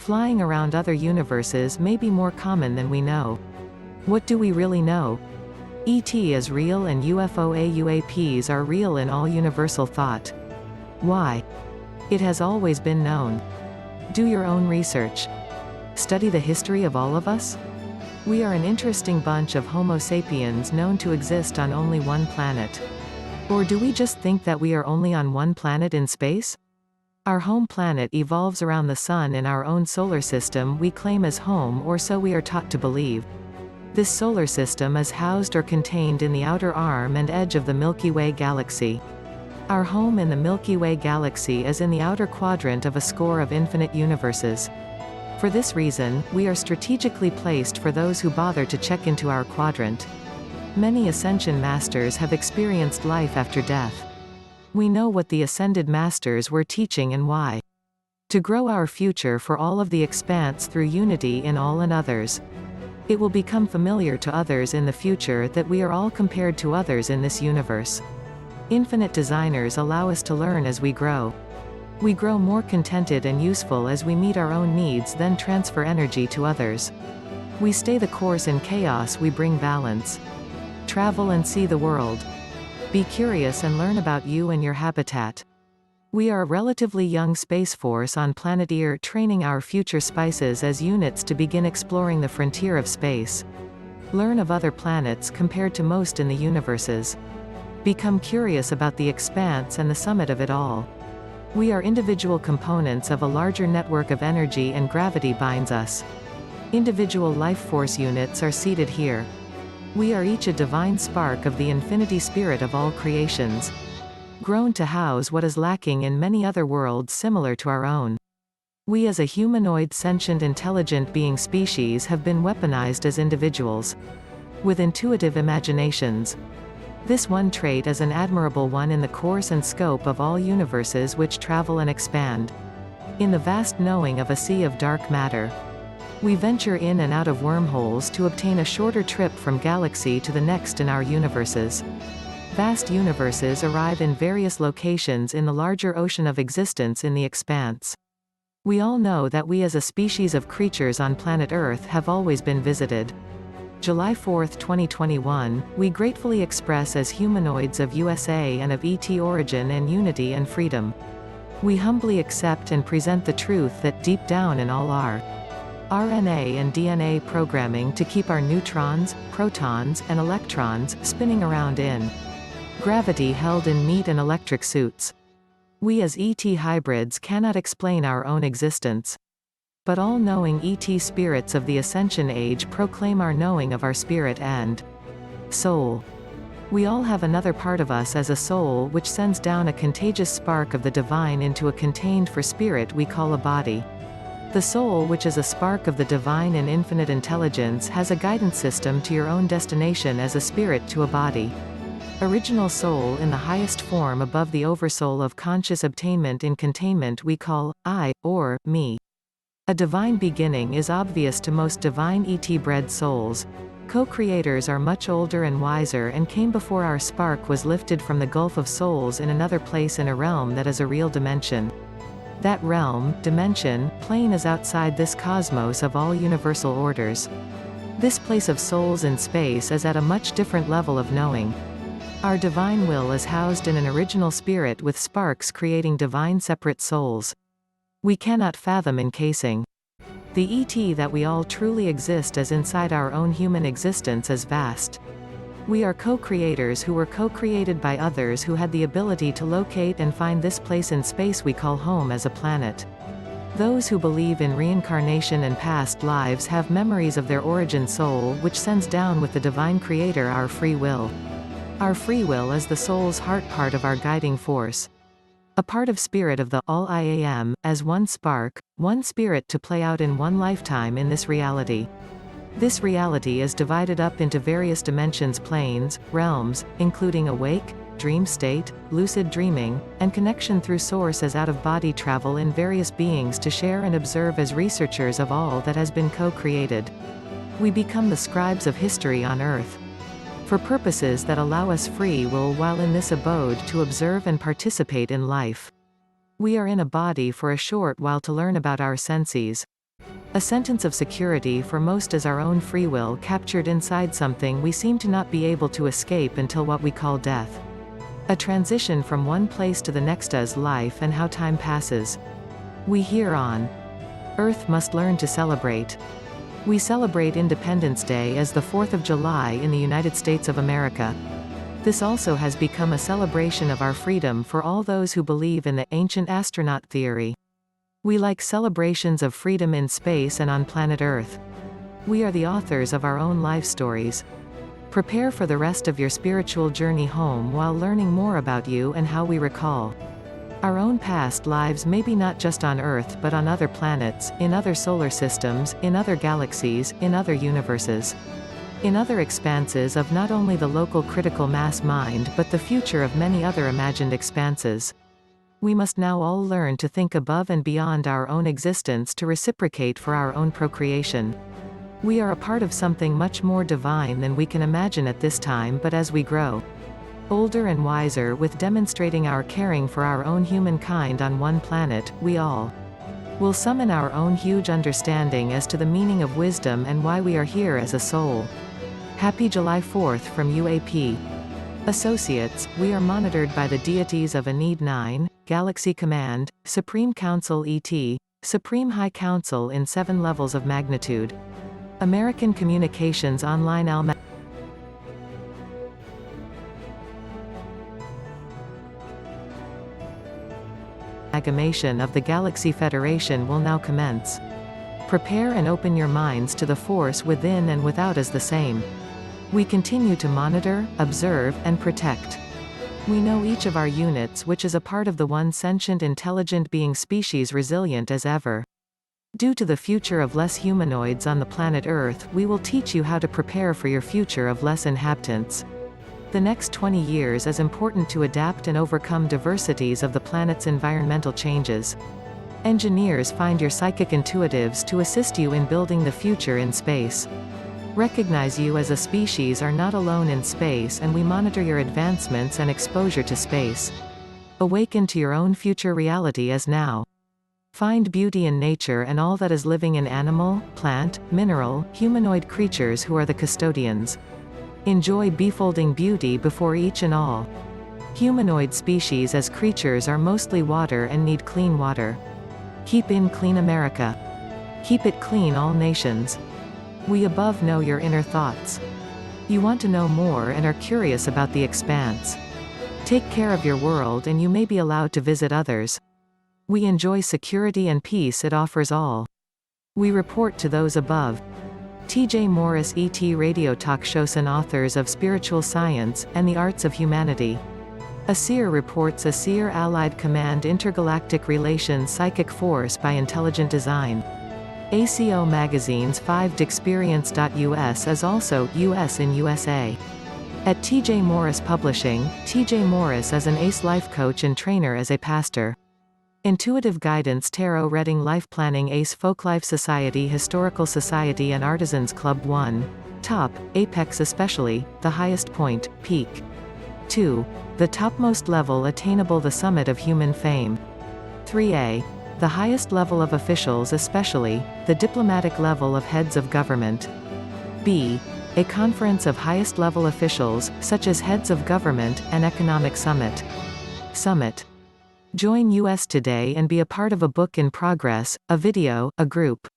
Flying around other universes may be more common than we know. What do we really know? ET is real and UFO/UAPs are real in all universal thought. Why? It has always been known. Do your own research. Study the history of all of us? We are an interesting bunch of Homo sapiens known to exist on only one planet. Or do we just think that we are only on one planet in space? Our home planet evolves around the sun in our own solar system we claim as home, or so we are taught to believe. This solar system is housed or contained in the outer arm and edge of the Milky Way galaxy. Our home in the Milky Way galaxy is in the outer quadrant of a score of infinite universes. For this reason, we are strategically placed for those who bother to check into our quadrant. Many Ascension Masters have experienced life after death. We know what the Ascended Masters were teaching and why. To grow our future for all of the expanse through unity in all and others. It will become familiar to others in the future that we are all compared to others in this universe. Infinite designers allow us to learn as we grow. We grow more contented and useful as we meet our own needs, then transfer energy to others. We stay the course in chaos, we bring balance. Travel and see the world. Be curious and learn about you and your habitat. We are a relatively young space force on planet Ear, training our future spices as units to begin exploring the frontier of space. Learn of other planets compared to most in the universes. Become curious about the expanse and the summit of it all. We are individual components of a larger network of energy, and gravity binds us. Individual life force units are seated here. We are each a divine spark of the infinity spirit of all creations. Grown to house what is lacking in many other worlds similar to our own. We as a humanoid sentient intelligent being species have been weaponized as individuals. With intuitive imaginations. This one trait is an admirable one in the course and scope of all universes which travel and expand. In the vast knowing of a sea of dark matter. We venture in and out of wormholes to obtain a shorter trip from galaxy to the next in our universes. Vast universes arrive in various locations in the larger ocean of existence in the expanse. We all know that we as a species of creatures on planet Earth have always been visited. July 4, 2021, we gratefully express as humanoids of USA and of ET origin and unity and freedom. We humbly accept and present the truth that deep down in all our RNA and DNA programming to keep our neutrons, protons, and electrons spinning around in gravity held in neat and electric suits. We as ET hybrids cannot explain our own existence. But all-knowing ET spirits of the Ascension Age proclaim our knowing of our spirit and soul. We all have another part of us as a soul which sends down a contagious spark of the divine into a contained for spirit we call a body. The soul, which is a spark of the divine and infinite intelligence, has a guidance system to your own destination as a spirit to a body. Original soul in the highest form above the oversoul of conscious obtainment in containment we call I, or me. A divine beginning is obvious to most divine ET-bred souls. Co-creators are much older and wiser and came before our spark was lifted from the gulf of souls in another place in a realm that is a real dimension. That realm, dimension, plane is outside this cosmos of all universal orders. This place of souls in space is at a much different level of knowing. Our divine will is housed in an original spirit with sparks creating divine separate souls. We cannot fathom encasing. The ET that we all truly exist as inside our own human existence is vast. We are co-creators who were co-created by others who had the ability to locate and find this place in space we call home as a planet. Those who believe in reincarnation and past lives have memories of their origin soul which sends down with the divine creator our free will. Our free will is the soul's heart part of our guiding force. A part of spirit of the All I Am, as one spark, one spirit to play out in one lifetime in this reality. This reality is divided up into various dimensions, planes, realms, including awake, dream state, lucid dreaming, and connection through source as out-of-body travel in various beings to share and observe as researchers of all that has been co-created. We become the scribes of history on Earth. For purposes that allow us free will while in this abode to observe and participate in life. We are in a body for a short while to learn about our senses. A sentence of security for most is our own free will captured inside something we seem to not be able to escape until what we call death. A transition from one place to the next as life and how time passes. We here on Earth must learn to celebrate. We celebrate Independence Day as the 4th of July in the United States of America. This also has become a celebration of our freedom for all those who believe in the ancient astronaut theory. We like celebrations of freedom in space and on planet Earth. We are the authors of our own life stories. Prepare for the rest of your spiritual journey home while learning more about you and how we recall our own past lives, maybe not just on Earth but on other planets, in other solar systems, in other galaxies, in other universes. In other expanses of not only the local critical mass mind but the future of many other imagined expanses. We must now all learn to think above and beyond our own existence to reciprocate for our own procreation. We are a part of something much more divine than we can imagine at this time, but as we grow older and wiser with demonstrating our caring for our own humankind on one planet, we all will summon our own huge understanding as to the meaning of wisdom and why we are here as a soul. Happy July 4th from UAP. Associates, we are monitored by the deities of Enid 9, Galaxy Command, Supreme Council ET, Supreme High Council in 7 levels of magnitude. American Communications Online amalgamation of the Galaxy Federation will now commence. Prepare and open your minds to the force within and without as the same. We continue to monitor, observe, and protect. We know each of our units, which is a part of the one sentient intelligent being species resilient as ever. Due to the future of less humanoids on the planet Earth, we will teach you how to prepare for your future of less inhabitants. The next 20 years is important to adapt and overcome diversities of the planet's environmental changes. Engineers, find your psychic intuitives to assist you in building the future in space. Recognize you as a species are not alone in space, and we monitor your advancements and exposure to space. Awaken to your own future reality as now. Find beauty in nature and all that is living in animal, plant, mineral, humanoid creatures who are the custodians. Enjoy befolding beauty before each and all. Humanoid species as creatures are mostly water and need clean water. Keep in clean America. Keep it clean all nations. We above know your inner thoughts. You want to know more and are curious about the expanse. Take care of your world and you may be allowed to visit others. We enjoy security and peace it offers all. We report to those above. T.J. Morris E.T. Radio Talk Shows and authors of Spiritual Science and the Arts of Humanity. ASEER reports ASEER Allied Command Intergalactic Relations Psychic Force by Intelligent Design. ACO Magazine's 5dexperience.us is also US in USA. At T.J. Morris Publishing, T.J. Morris is an ACE life coach and trainer as a pastor. Intuitive Guidance Tarot Reading Life Planning ACE Folklife Society Historical Society and Artisans Club 1. Top, Apex especially, the highest point, peak. 2. The topmost level attainable the summit of human fame. 3a. The highest level of officials especially, the diplomatic level of heads of government. b. A conference of highest level officials, such as heads of government, an economic summit. Summit. Join us today and be a part of a book in progress, a video, a group.